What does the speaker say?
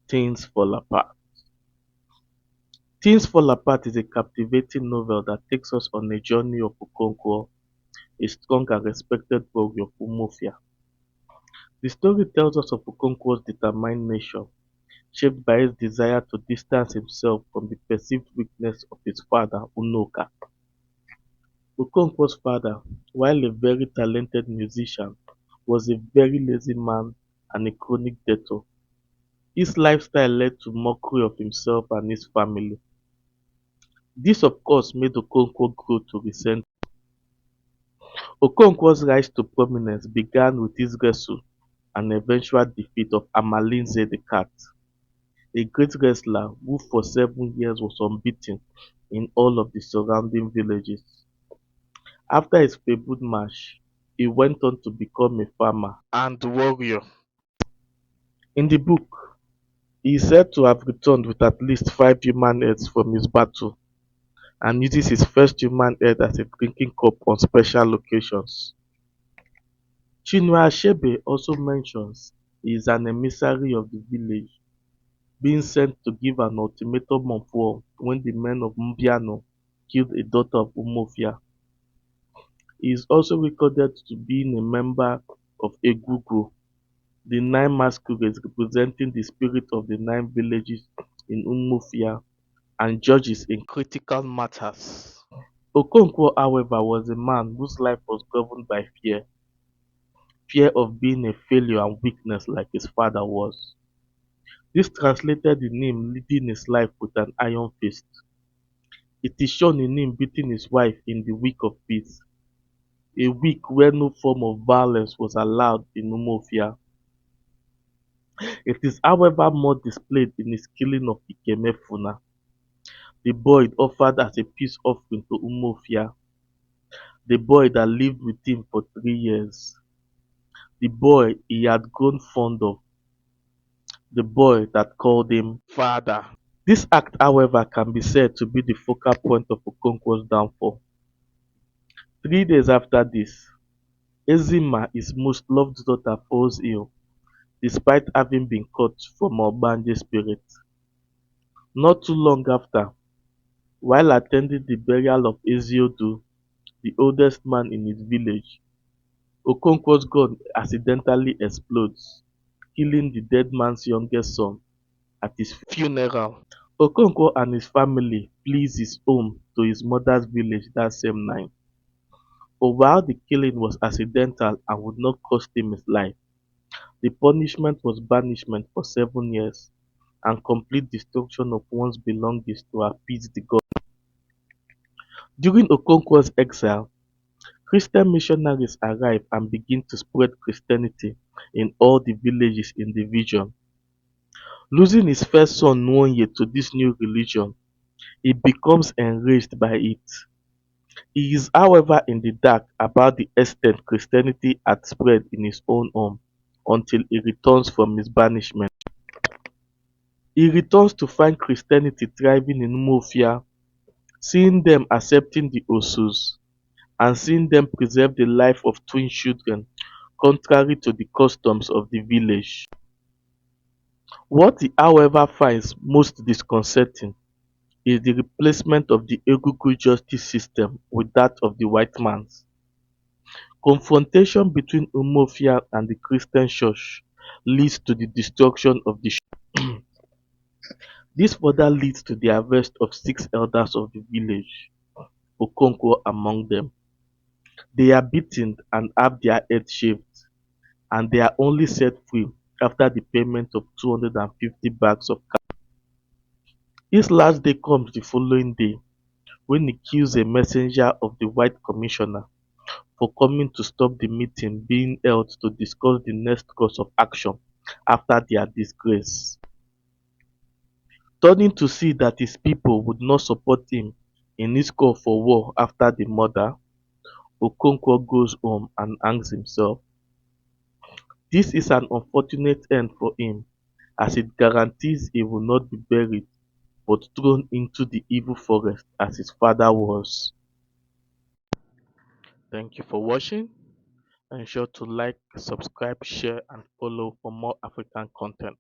Things Fall Apart. Things Fall Apart is a captivating novel that takes us on a journey of Okonkwo, a strong and respected warrior of Umofia. The story tells us of Okonkwo's determined nature, shaped by his desire to distance himself from the perceived weakness of his father, Unoka. Okonkwo's father, while a very talented musician, was a very lazy man and a chronic debtor. His lifestyle led to mockery of himself and his family. This of course made Okonkwo grow to resent. Okonkwo's rise to prominence began with his wrestle and eventual defeat of Amalinze the Cat, a great wrestler who for 7 years was unbeaten in all of the surrounding villages. After his fabled match, he went on to become a farmer and warrior. In the book, he is said to have returned with at least 5 human heads from his battle and uses his first human head as a drinking cup on special occasions. Chinua Achebe also mentions he is an emissary of the village, being sent to give an ultimatum of war when the men of Mbiano killed a daughter of Umofia. He is also recorded to being a member of Egungun, the 9 masquerades representing the spirit of the 9 villages in Umofia and judges in critical matters. Okonkwo, however, was a man whose life was governed by fear of being a failure and weakness like his father was. This translated in him leading his life with an iron fist. It is shown in him beating his wife in the week of peace, a week where no form of violence was allowed in Umofia. It is however more displayed in his killing of Ikemefuna, the boy offered as a peace offering to Umofia, the boy that lived with him for 3 years, the boy he had grown fond of, the boy that called him father. This act, however, can be said to be the focal point of Okonkwo's downfall. 3 days after this, Ezima, his most loved daughter, falls ill, despite having been cut from Ogbanje spirit. Not too long after, while attending the burial of Eziodu, the oldest man in his village, Okonkwo's gun accidentally explodes, killing the dead man's youngest son at his funeral. Okonkwo and his family flees his home to his mother's village that same night. But while the killing was accidental and would not cost him his life, the punishment was banishment for 7 years and complete destruction of one's belongings to appease the god. During Okonkwo's exile, Christian missionaries arrive and begin to spread Christianity in all the villages in the region. Losing his first son Nwonye to this new religion, he becomes enraged by it. He is however in the dark about the extent Christianity had spread in his own home until he returns from his banishment. He returns to find Christianity thriving in Umofia, seeing them accepting the Osus, and seeing them preserve the life of twin children contrary to the customs of the village. What he however finds most disconcerting is the replacement of the Egungun justice system with that of the white man's. Confrontation between Umofia and the Christian church leads to the destruction of the church. This further leads to the arrest of 6 elders of the village, Okonkwo among them. They are beaten and have their heads shaved, and they are only set free after the payment of 250 bags of cash. His last day comes the following day when he kills a messenger of the white commissioner for coming to stop the meeting being held to discuss the next course of action after their disgrace. Turning to see that his people would not support him in his call for war after the murder, Okonkwo goes home and hangs himself. This is an unfortunate end for him, as it guarantees he will not be buried but thrown into the evil forest as his father was. Thank you for watching. Ensure to like, subscribe, share and follow for more African content.